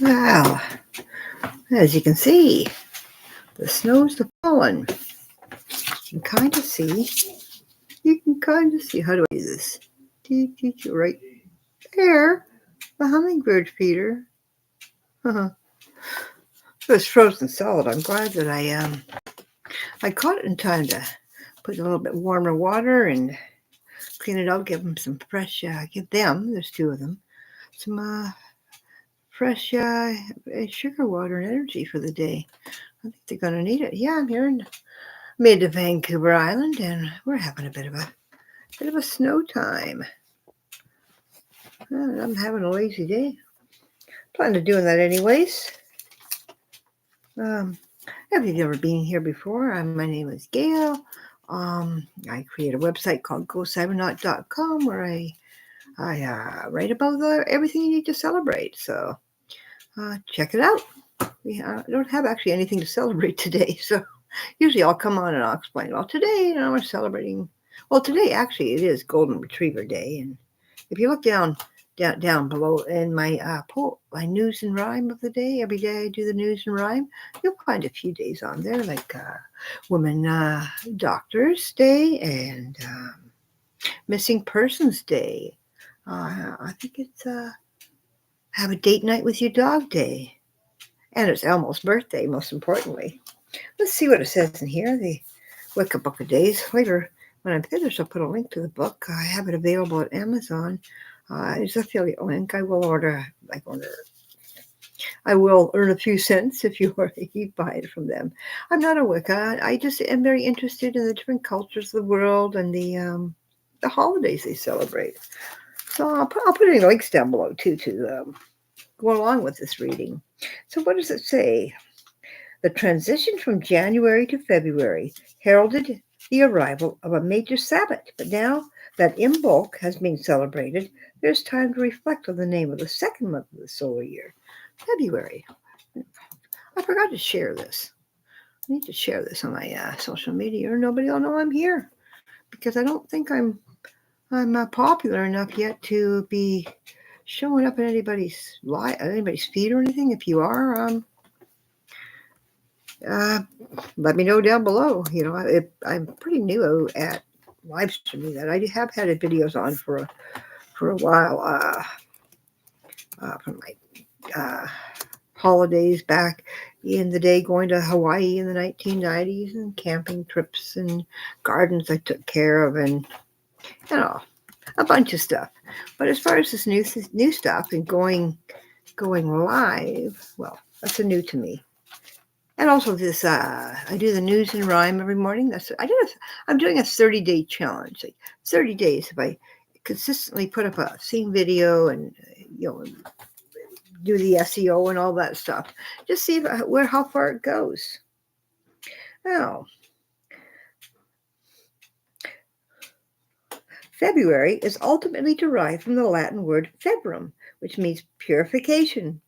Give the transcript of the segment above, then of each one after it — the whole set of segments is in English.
Well, as you can see, the snow's falling. You can kind of see. How do I do this? Right there, the hummingbird feeder. It was frozen solid. I'm glad that I caught it in time to put a little bit warmer water and clean it out. Give them some fresh. There's two of them. Some fresh sugar water and energy for the day. I think they're gonna need it. Yeah, I'm here in mid to Vancouver Island, and we're having a bit of a snow time. I'm having a lazy day. Plan on doing that anyways. If you've never been here before, my name is Gail. I create a website called GoCybernaut.com where I write about everything you need to celebrate. So check it out. I don't have actually anything to celebrate today, so usually I'll come on and I'll explain. Well, today we're celebrating. Well, today actually it is Golden Retriever Day, and if you look down below in my my news and rhyme of the day, every day I do the news and rhyme. You'll find a few days on there, like Women Doctors Day and Missing Persons Day. I think it's Have a Date Night with Your Dog Day. And it's Elmo's birthday, most importantly. Let's see what it says in here, the Wicca Book of Days. Later, when I'm finished, I'll put a link to the book. I have it available at Amazon. It's an affiliate link. I will earn a few cents if you buy it from them. I'm not a Wicca. I just am very interested in the different cultures of the world and the holidays they celebrate. So I'll put any links down below too to go along with this reading. So what does it say? The transition from January to February heralded the arrival of a major Sabbath, but now that Imbolc has been celebrated, there's time to reflect on the name of the second month of the solar year, February. I forgot to share this. I need to share this on my social media, or nobody will know I'm here, because I don't think I'm popular enough yet to be showing up in anybody's feed or anything. If you are, let me know down below. I'm pretty new at live streaming that. I have had videos on for a while from my holidays back in the day, going to Hawaii in the 1990s, and camping trips and gardens I took care of, and a bunch of stuff. But as far as this new stuff and going live, well, that's new to me. And also this, I do the news and rhyme every morning. I'm doing a 30-day challenge. Like 30 days, if I consistently put up a theme video and do the SEO and all that stuff, just see how far it goes. Now, February is ultimately derived from the Latin word februm, which means purification,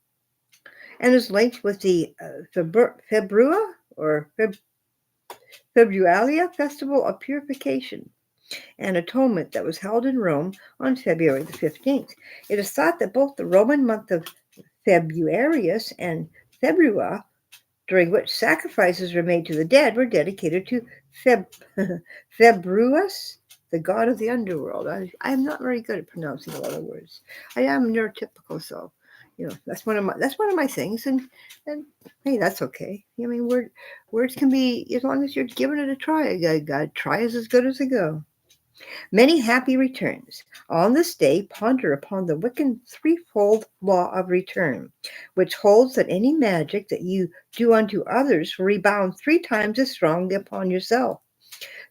and is linked with the Februa or Februalia festival of purification and atonement that was held in Rome on February the 15th. It is thought that both the Roman month of Februarius and Februa, during which sacrifices were made to the dead, were dedicated to Februus, the god of the underworld. I'm not very good at pronouncing a lot of words. I am neurotypical, so that's one of my things, and hey, that's okay. I mean, words can be, as long as you're giving it a try. God, try is as good as a go. Many happy returns. On this day, ponder upon the Wiccan threefold law of return, which holds that any magic that you do unto others will rebound 3 times as strongly upon yourself.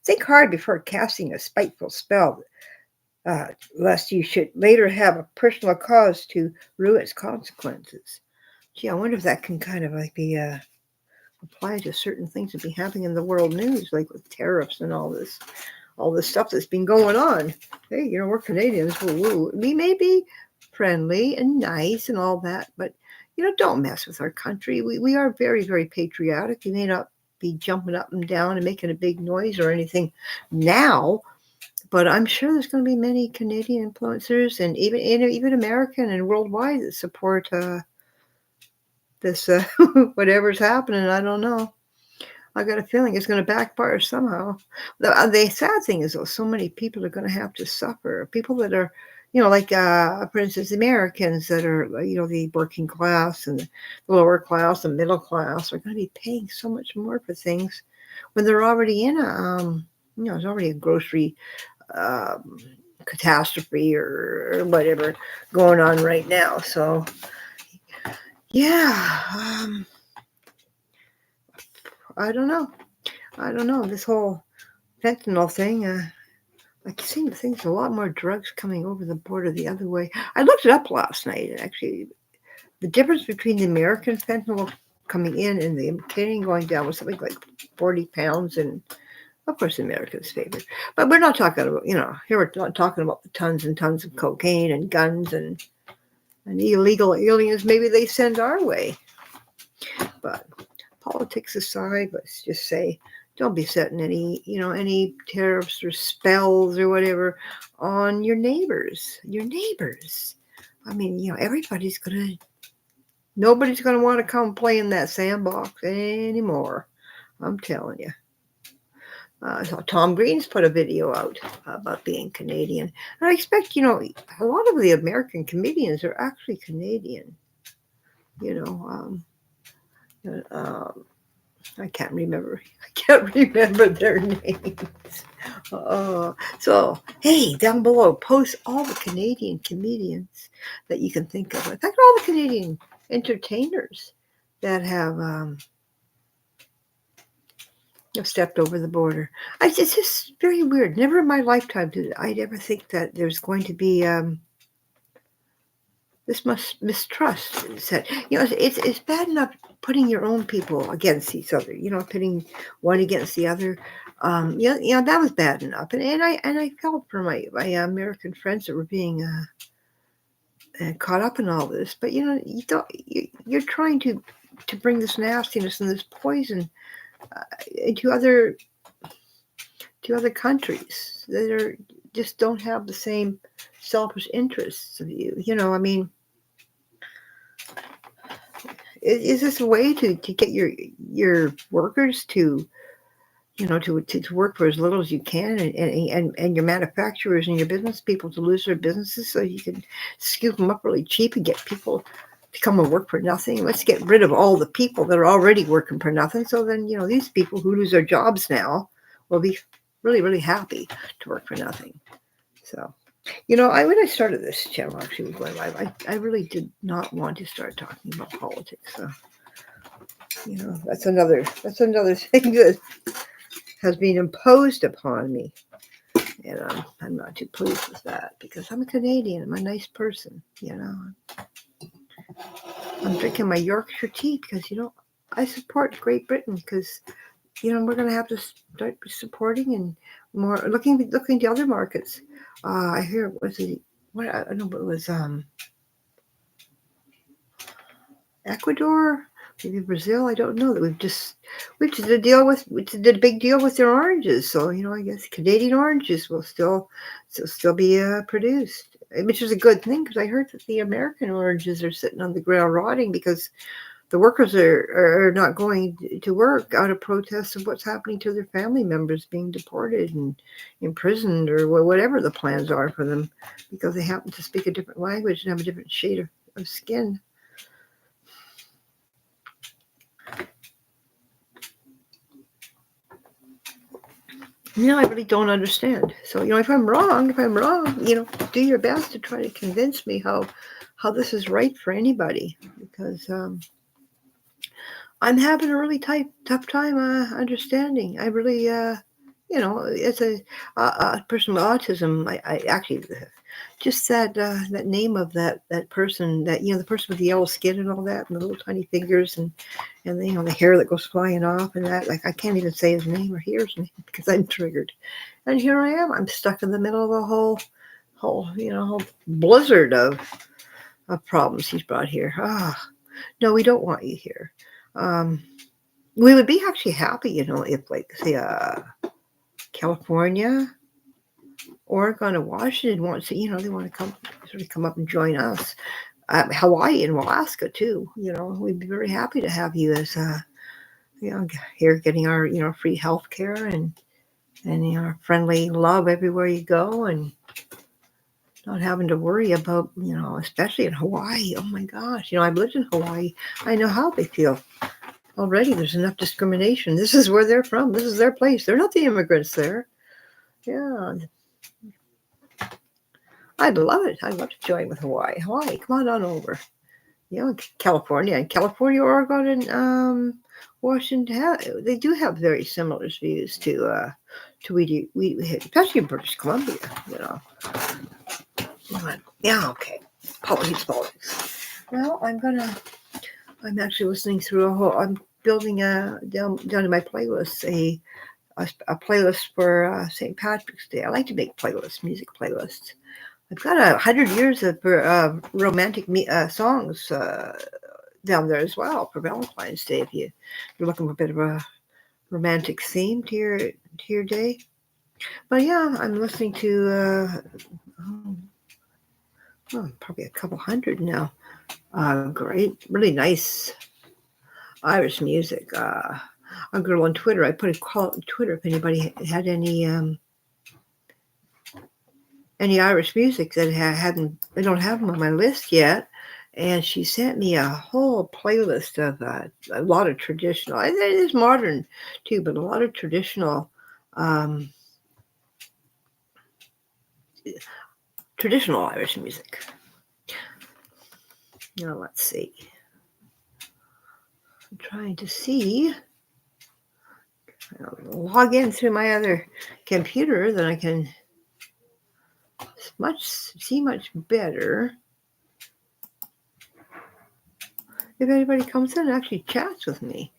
Think hard before casting a spiteful spell, lest you should later have a personal cause to rue its consequences. Gee, I wonder if that can kind of like be applied to certain things that be happening in the world news, like with tariffs and all this stuff that's been going on. Hey, we're Canadians. We may be friendly and nice and all that, but don't mess with our country. We are very, very patriotic. We may not be jumping up and down and making a big noise or anything now, but I'm sure there's going to be many Canadian influencers and even American and worldwide that support this whatever's happening. I don't know. I got a feeling it's going to backfire somehow. The sad thing is, though, so many people are going to have to suffer. People that are, like, for instance, Americans that are, the working class and the lower class and middle class are going to be paying so much more for things when they're already in there's already a grocery um, catastrophe or whatever going on right now. So, yeah, I don't know. I don't know. This whole fentanyl thing, I seem to think there's a lot more drugs coming over the border the other way. I looked it up last night, and actually, the difference between the American fentanyl coming in and the Canadian going down was something like 40 pounds, and of course, America's favorite. But we're not talking about, here we're not talking about the tons and tons of cocaine and guns and illegal aliens maybe they send our way. But politics aside, let's just say, don't be setting any tariffs or spells or whatever on your neighbors. Your neighbors. I mean, nobody's gonna want to come play in that sandbox anymore. I'm telling you. So Tom Green's put a video out about being Canadian. And I expect, a lot of the American comedians are actually Canadian. I can't remember. Their names. So, hey, down below, post all the Canadian comedians that you can think of. In fact, all the Canadian entertainers that have stepped over the border. It's just very weird. Never in my lifetime did I ever think that there's going to be this much mistrust. It's bad enough putting your own people against each other. Pitting one against the other. That was bad enough. And I felt for my American friends that were being caught up in all this. But you're trying to bring this nastiness and this poison to other countries that just don't have the same selfish interests of you. I mean, is this a way to get your workers to work for as little as you can, and your manufacturers and your business people to lose their businesses so you can scoop them up really cheap and get people to come and work for nothing? Let's get rid of all the people that are already working for nothing. So then, these people who lose their jobs now will be really, really happy to work for nothing. So, when I started this channel, actually, I really did not want to start talking about politics. So, that's another thing that has been imposed upon me. And I'm not too pleased with that because I'm a Canadian. I'm a nice person, I'm drinking my Yorkshire tea because, I support Great Britain because, we're going to have to start supporting and more looking to other markets. I hear it was I don't know, but it was Ecuador, maybe Brazil. I don't know that we did a big deal with their oranges. So I guess Canadian oranges will still be produced, which is a good thing because I heard that the American oranges are sitting on the ground rotting because the workers are not going to work out of protest of what's happening to their family members being deported and imprisoned or whatever the plans are for them because they happen to speak a different language and have a different shade of skin. I really don't understand. So, if I'm wrong, do your best to try to convince me how this is right for anybody because I'm having a really tough time understanding. I really, as a person with autism, I actually just that name of that person, that the person with the yellow skin and all that, and the little tiny fingers, and the hair that goes flying off, and that, like, I can't even say his name or hear his name because I'm triggered. And here I am. I'm stuck in the middle of a whole blizzard of problems he's brought here. No, we don't want you here. We would be actually happy, if, like, say, California, Oregon, or Washington wants to, they want to come up and join us. Hawaii and Alaska too. We'd be very happy to have you as here getting our free health care and friendly love everywhere you go, and not having to worry about especially in Hawaii. Oh my gosh, I've lived in Hawaii. I know how they feel. Already there's enough discrimination. This is where they're from. This is their place. They're not the immigrants there. Yeah. I'd love it. I'd love to join with Hawaii. Hawaii, come on over. California, Oregon, and Washington. They do have very similar views to we do. We especially in British Columbia. Yeah. Okay. Politics. Well, I'm actually listening through I'm building down in my playlist a playlist for St. Patrick's Day. I like to make music playlists. I've got 100 years of romantic songs down there as well for Valentine's Day. If you're looking for a bit of a romantic theme to your day. But yeah, I'm listening to probably a couple hundred now. Great, really nice Irish music. A girl on Twitter. I put a call on Twitter if anybody had any Irish music that I don't have them on my list yet. And she sent me a whole playlist of a lot of traditional. It is modern too, but a lot of traditional Irish music. Now let's see. I'm trying to see. I'll log in through my other computer, then I can see much better. If anybody comes in and actually chats with me,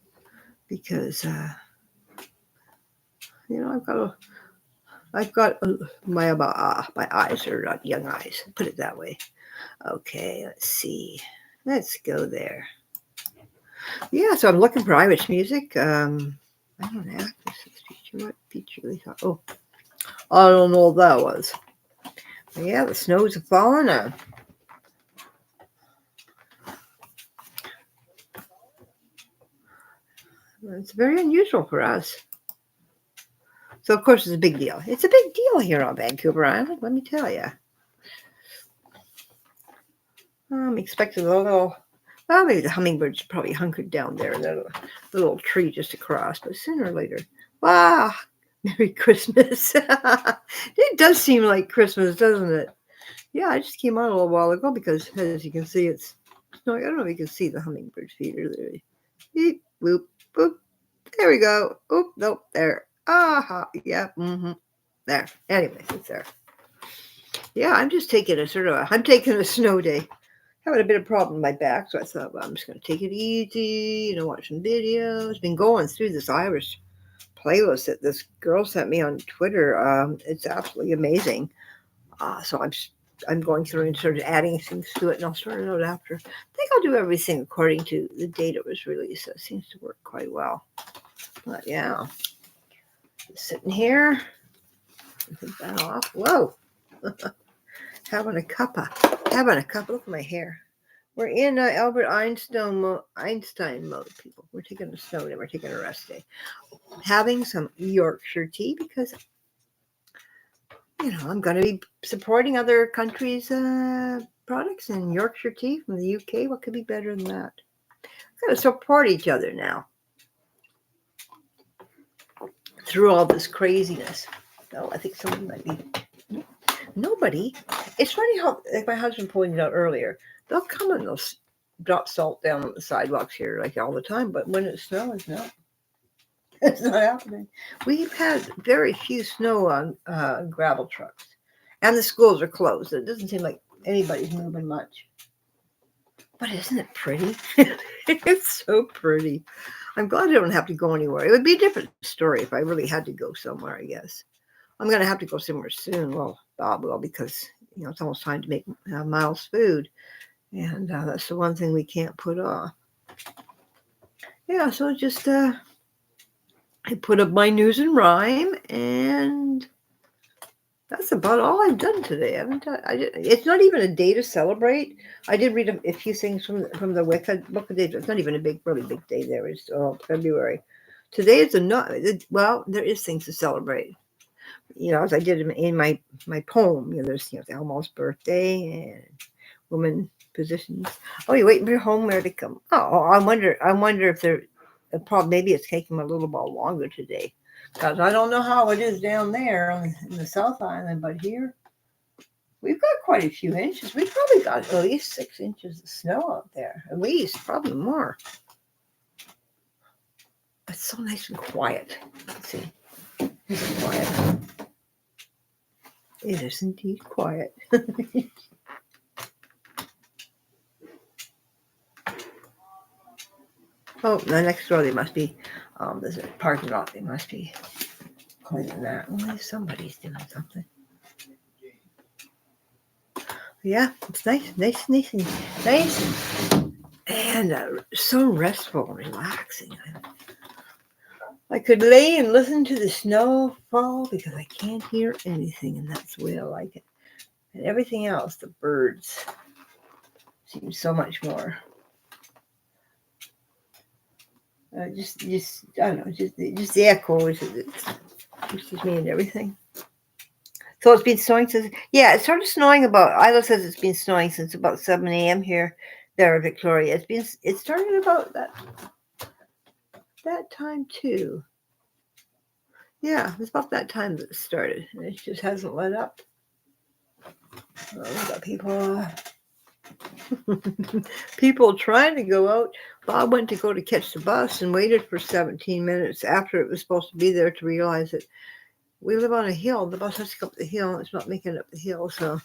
because I've got my eyes are not young eyes. Put it that way. Okay, let's see. Let's go there. Yeah, so I'm looking for Irish music. I don't have this feature. What feature they thought? Oh, I don't know what that was. But yeah, the snows have fallen. It's very unusual for us. So, of course, it's a big deal. It's a big deal here on Vancouver Island, let me tell you. I'm expecting maybe the hummingbirds probably hunkered down there in that little tree just across, but sooner or later, wow, Merry Christmas. It does seem like Christmas, doesn't it? Yeah, I just came on a little while ago because, as you can see, it's snowing. I don't know if you can see the hummingbird feeder there. Beep, boop, boop. There we go. Oop, nope, there. Aha, yeah, there. Anyways, it's there. Yeah, I'm just taking I'm taking a snow day. Having a bit of problem with my back, so I thought, well, I'm just going to take it easy, watch some videos. Been going through this Irish playlist that this girl sent me on Twitter. It's absolutely amazing. So I'm going through and sort of adding things to it, and I'll start it out after. I think I'll do everything according to the date it was released. So it seems to work quite well. But yeah, sitting here, take that off. Whoa, having a cuppa. Look at my hair. We're in Albert Einstein mode, people. We're taking a snow day. We're taking a rest day. Having some Yorkshire tea because I'm going to be supporting other countries' products, and Yorkshire tea from the UK. What could be better than that? We've got to support each other now through all this craziness. Oh, I think somebody might be. Nobody. It's funny how, like my husband pointed out earlier, they'll come and they'll drop salt down on the sidewalks here like all the time, but when it snows, no. It's not happening. We've had very few snow on gravel trucks, and the schools are closed. It doesn't seem like anybody's moving much. But isn't it pretty? It's so pretty. I'm glad I don't have to go anywhere. It would be a different story if I really had to go somewhere, I guess. I'm going to have to go somewhere soon. Well, Bob will, because it's almost time to make Miles food, and that's the one thing we can't put off. Yeah, so just I put up my news and rhyme, and That's about all I've done today. I haven't done. It's not even a day to celebrate. I did read a few things from the Wicca book of days. It's not even a really big day. There is February. Today is a not. Well, there is things to celebrate. As I did in my poem. There's Elmo's birthday and woman positions. Oh, you're waiting for your homeware to come. Oh, I wonder if they're. The problem maybe it's taking a little bit longer today. Because I don't know how it is down there in the South Island, but here we've got quite a few inches. We've probably got at least 6 inches of snow out there. At least, probably more. It's so nice and quiet. Let's see. It's quiet. It is indeed quiet. Oh, the next door they must be. There's a parking lot. They must be cleaning that. Well, somebody's doing something. Yeah, it's nice, and so restful and relaxing. I could lay and listen to the snow fall because I can't hear anything, and that's the way I like it. And everything else, the birds, seem so much more. Just I don't know, just the echo, which is me and everything. So it's been snowing since, it started snowing Isla says it's been snowing since about 7 a.m. here, there in Victoria. It started about that time too. Yeah, it's about that time that it started. And it just hasn't let up. We've got people trying to go out. Bob went to go to catch the bus and waited for 17 minutes after it was supposed to be there to realize that we live on a hill. The bus has to go up the hill. It's not making it up the hill. So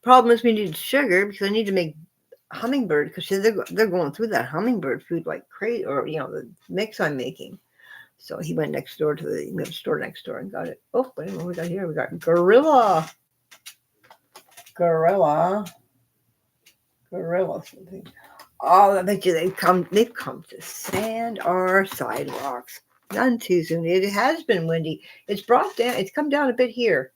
problem is we need sugar because I need to make hummingbird because they're going through that hummingbird food like crazy, or the mix I'm making. So he went next door to the store next door and got it. Oh, wait a minute, what we got here? We got gorilla something. Oh, I bet you they've come to sand our sidewalks. None too soon. It has been windy. It's come down a bit here,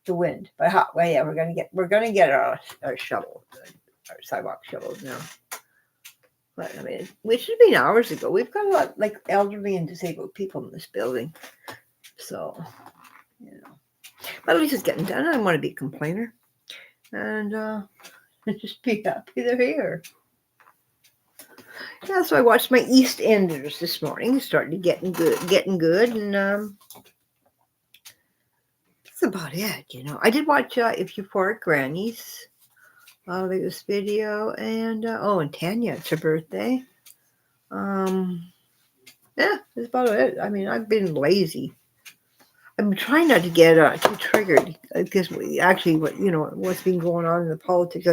the wind. But we're gonna get our shovel, our sidewalk shovels now. But I mean, which should have been hours ago. We've got a lot like elderly and disabled people in this building, so But at least it's getting done. I don't want to be a complainer, and just be happy they're here. Yeah, so I watched my EastEnders this morning. Started getting good, and that's about it. I did watch If Euphoric Grannies. Latest video, and and Tanya, it's her birthday. Yeah, that's about it. I mean, I've been lazy. I'm trying not to get too triggered because what's been going on in the politics.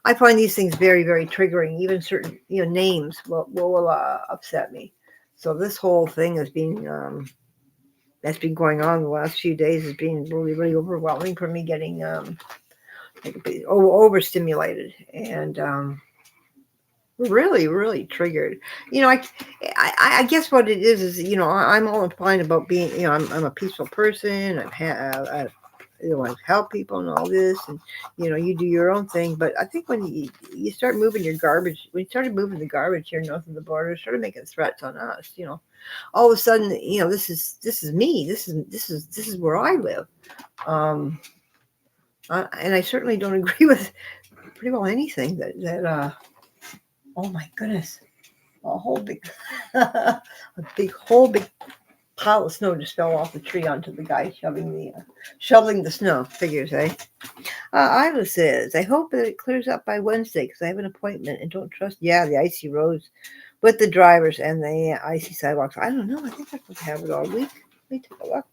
I find these things very, very triggering. Even certain names will upset me. So this whole thing has been that's been going on the last few days has been really, really overwhelming for me. Getting overstimulated and really, really triggered. I guess what it is I'm all inclined about being I'm a peaceful person. I help people and all this, and you do your own thing. But I think when you start moving your garbage, when you started moving the garbage here north of the border, started making threats on us. All of a sudden, this is me. This is where I live. And I certainly don't agree with pretty well anything that oh my goodness, a whole big big pile of snow just fell off the tree onto the guy shoveling the snow. Figures, eh? Isla says, I hope that it clears up by Wednesday because I have an appointment and don't trust the icy roads with the drivers and the icy sidewalks. I don't know. I think I'm supposed to have it all week. Let me take a look.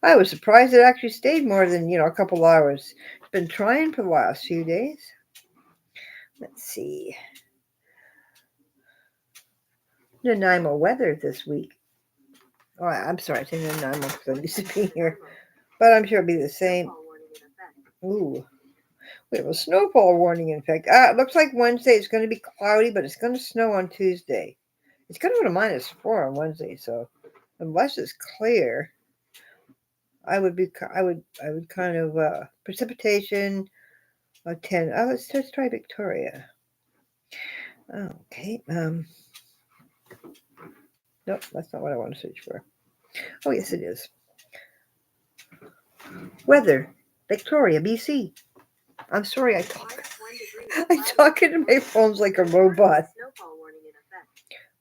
I was surprised it actually stayed more than, a couple hours. It's been trying for the last few days. Let's see. Nanaimo weather this week. Oh, I'm sorry. I say Nanaimo because I'm used to being here. But I'm sure it'll be the same. Ooh. We have a snowfall warning, in fact. It looks like Wednesday is going to be cloudy, but it's going to snow on Tuesday. It's going to go to -4 on Wednesday, so unless it's clear, I would kind of precipitation of 10. Oh, let's try Victoria. Okay. Nope, that's not what I want to search for. Oh, yes, it is. Weather, Victoria, BC. I'm sorry, I talk into my phones like a robot.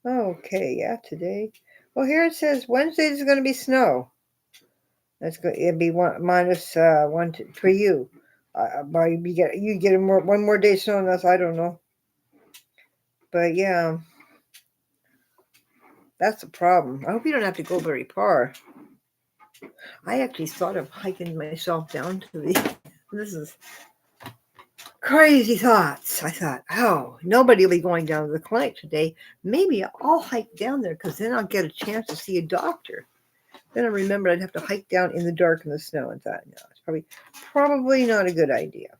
Okay, yeah, today. Well, here it says Wednesday is going to be snow. That's good. It'd be -1 for you. You get one more day snow than us. I don't know, but yeah, that's the problem. I hope you don't have to go very far. I actually thought of hiking myself down to the. This is crazy thoughts. I thought, oh, nobody will be going down to the clinic today. Maybe I'll hike down there because then I'll get a chance to see a doctor. Then I remembered I'd have to hike down in the dark in the snow and thought, no, it's probably not a good idea.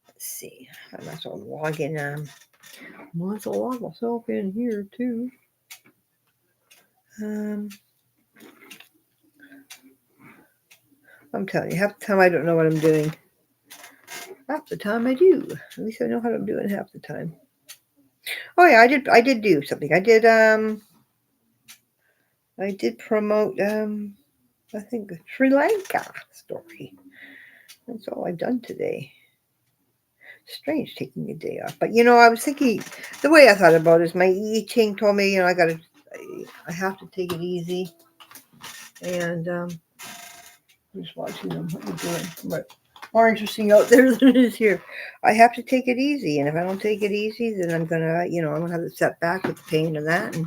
Let's see. I might as well log in. Might as well log myself in here too. I'm telling you, half the time I don't know what I'm doing. Half the time I do. At least I know what I'm doing half the time. Oh yeah, I did do something. I did promote I think the Sri Lanka story. That's all I've done today. Strange taking a day off. But I was thinking the way I thought about it is my I Ching told me, I have to take it easy. And I'm just watching them what they're doing. But more interesting out there than it is here. I have to take it easy, and if I don't take it easy, then I'm gonna, I'm gonna have a setback with the pain and that. And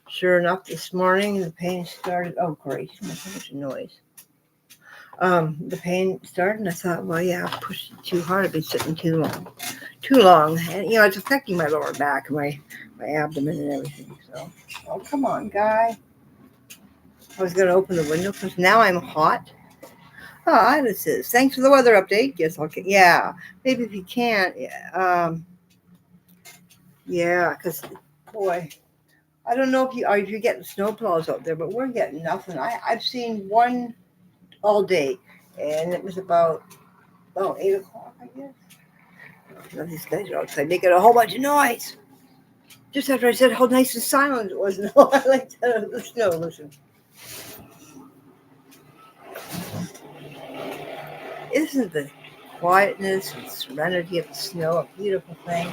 sure enough, this morning the pain started. Oh, great! So much noise. The pain started, and I thought, well, yeah, I pushed it too hard. I've been sitting too long, and it's affecting my lower back, my abdomen, and everything. So, oh, come on, guy! I was gonna open the window because now I'm hot. Oh, this is thanks for the weather update. Yes, okay. Yeah, maybe if you can't, yeah, because boy, I don't know if you're getting snowplows out there, but we're getting nothing. I've seen one all day, and it was about 8 o'clock, I guess. Now these guys are outside making a whole bunch of noise. Just after I said how nice and silent it was. No, I like the snow. Listen. Isn't the quietness and serenity of the snow a beautiful thing?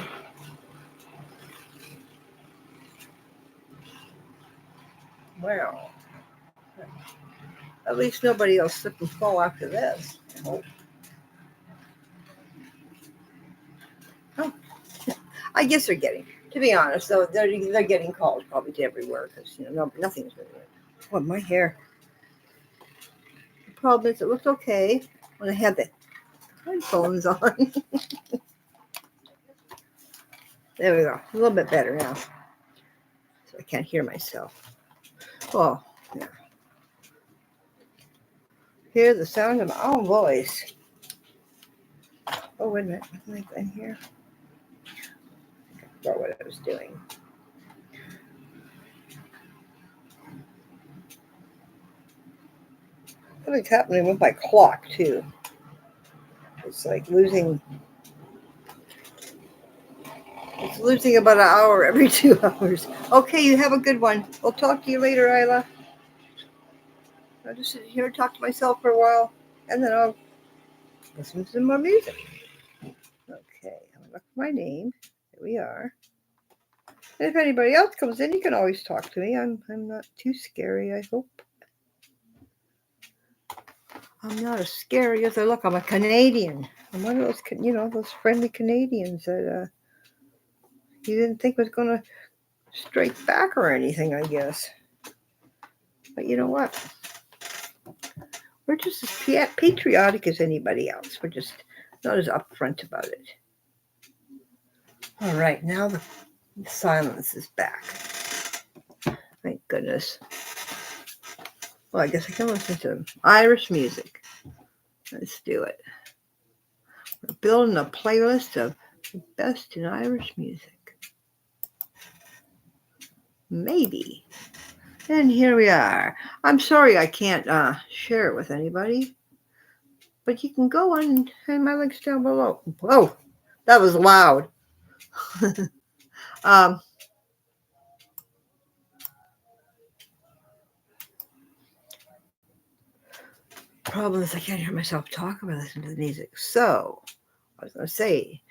Well, at least nobody else slip and fall after this. I hope. Oh, I guess they're getting. To be honest, though, they're getting calls probably to everywhere because nothing's really. Oh, my hair. The problem is it looked okay when I had the headphones on. There we go. A little bit better now. So I can't hear myself. Oh, yeah. Hear the sound of my own voice. Oh, wait a minute. Wasn't I in here? I forgot what I was doing. Something's happening with my clock, too. It's like losing. It's losing about an hour every 2 hours. Okay, you have a good one. I'll talk to you later, Isla. I'll just sit here and talk to myself for a while, and then I'll listen to some more music. Okay, I'm gonna look for my name. Here we are. And if anybody else comes in, you can always talk to me. I'm not too scary, I hope. I'm not as scary as I look. I'm a Canadian. I'm one of those, those friendly Canadians that you didn't think was going to strike back or anything, I guess. But you know what? We're just as patriotic as anybody else. We're just not as upfront about it. All right, now the silence is back. Thank goodness. Well, I guess I can listen to Irish music. Let's do it. We're building a playlist of the best in Irish music. maybe. And here we are. I'm sorry I can't share it with anybody, but you can go on and my links down below. Whoa, that was loud. Problem is I can't hear myself talk when I listen to the music. So I was going to say,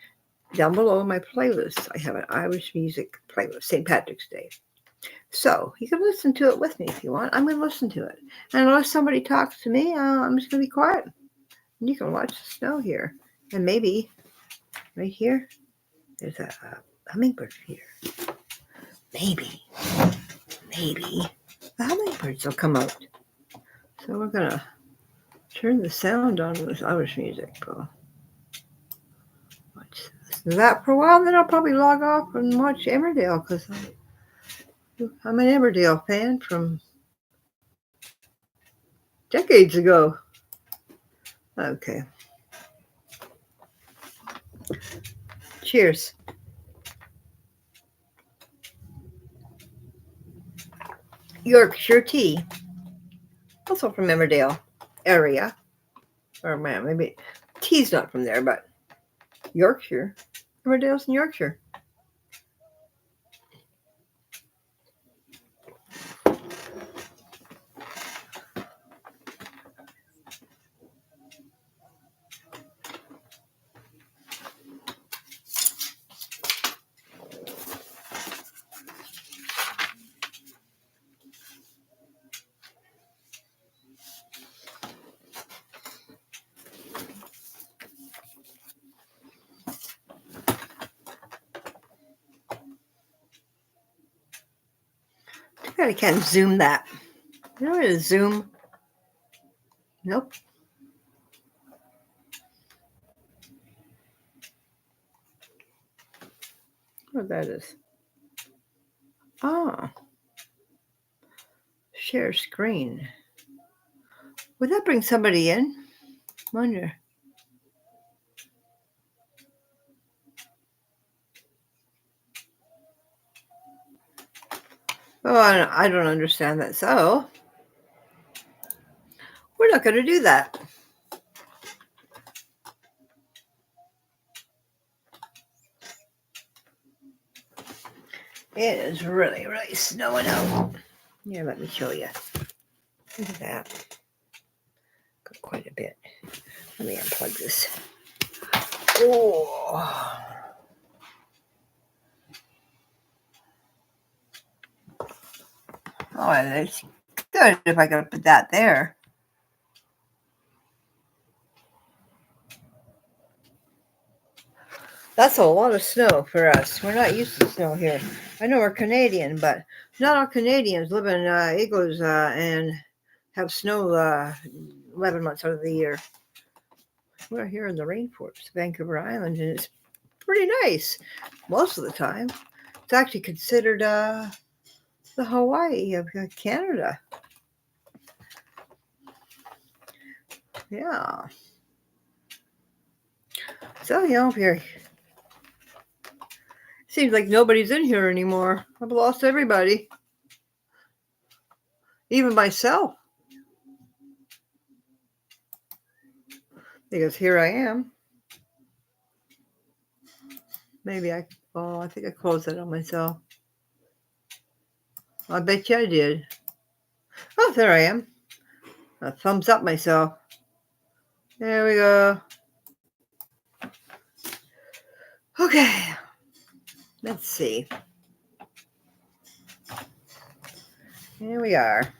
down below in my playlist, I have an Irish music playlist, St. Patrick's Day. So you can listen to it with me if you want. I'm going to listen to it. And unless somebody talks to me, I'm just going to be quiet. And you can watch the snow here. And maybe right here, there's a hummingbird here. Maybe the hummingbirds will come out. So we're going to turn the sound on with Irish music. Watch that for a while, then I'll probably log off and watch Emmerdale because I'm an Emmerdale fan from decades ago. Okay. Cheers. Yorkshire tea, also from Emmerdale area, or maybe tea's not from there, but Yorkshire. Emmerdale's in Yorkshire. I can't zoom that. You know how to zoom? Nope. What that is? Oh. Share screen. Would that bring somebody in? Wonder. Oh, I don't understand that. So, we're not going to do that. It is really, really snowing out. Here, let me show you. Look at that. Got quite a bit. Let me unplug this. Oh. Oh, it's good if I could put that there. That's a lot of snow for us. We're not used to snow here. I know we're Canadian, but not all Canadians live in igloos and have snow 11 months out of the year. We're here in the rainforest, Vancouver Island, and it's pretty nice most of the time. It's actually considered the Hawaii of Canada. Yeah. So, if you're... Seems like nobody's in here anymore. I've lost everybody. Even myself. Because here I am. Maybe I think I closed that on myself. I bet you I did. Oh, there I am. A thumbs up myself. There we go. Okay. Let's see. Here we are.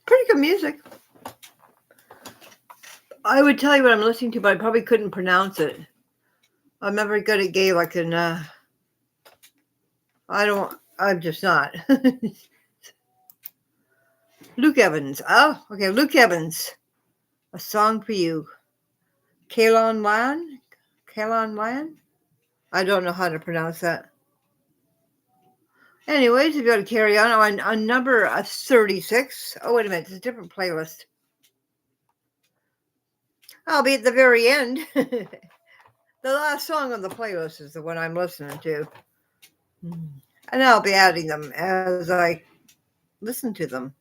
Pretty good music. I would tell you what I'm listening to, but I probably couldn't pronounce it. I'm never good at Gaelic, and I'm just not. Luke Evans. Oh, okay, Luke Evans. A Song for You. Kalon Wan? I don't know how to pronounce that. Anyways, we've got to carry on number 36. Oh, wait a minute. It's a different playlist. I'll be at the very end. The last song on the playlist is the one I'm listening to. And I'll be adding them as I listen to them.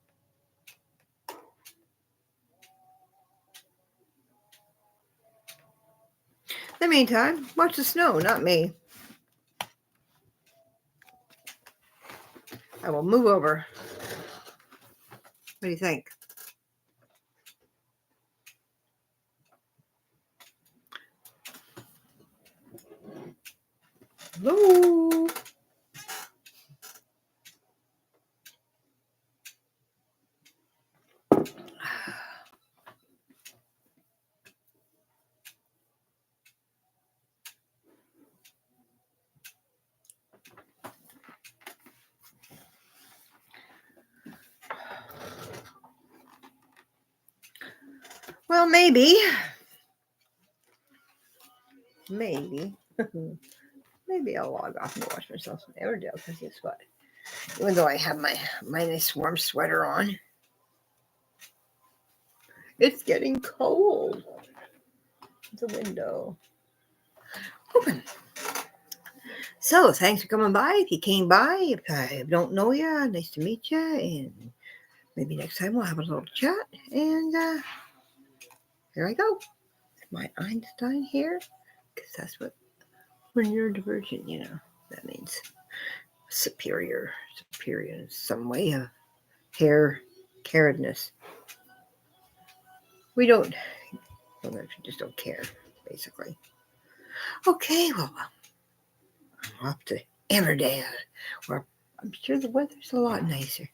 In the meantime, watch the snow, not me. I will move over. What do you think? Hello? Well, maybe. Maybe. Maybe I'll log off and watch myself some Everdale because guess what? Even though I have my nice warm sweater on, it's getting cold. The window open. So thanks for coming by. If you came by, if I don't know you, nice to meet you. And maybe next time we'll have a little chat. And here I go. My Einstein hair. Because that's what, when you're divergent, that means superior in some way of hair caredness. We don't just don't care, basically. Okay, well, I'm off to Everdale, where I'm sure the weather's a lot nicer.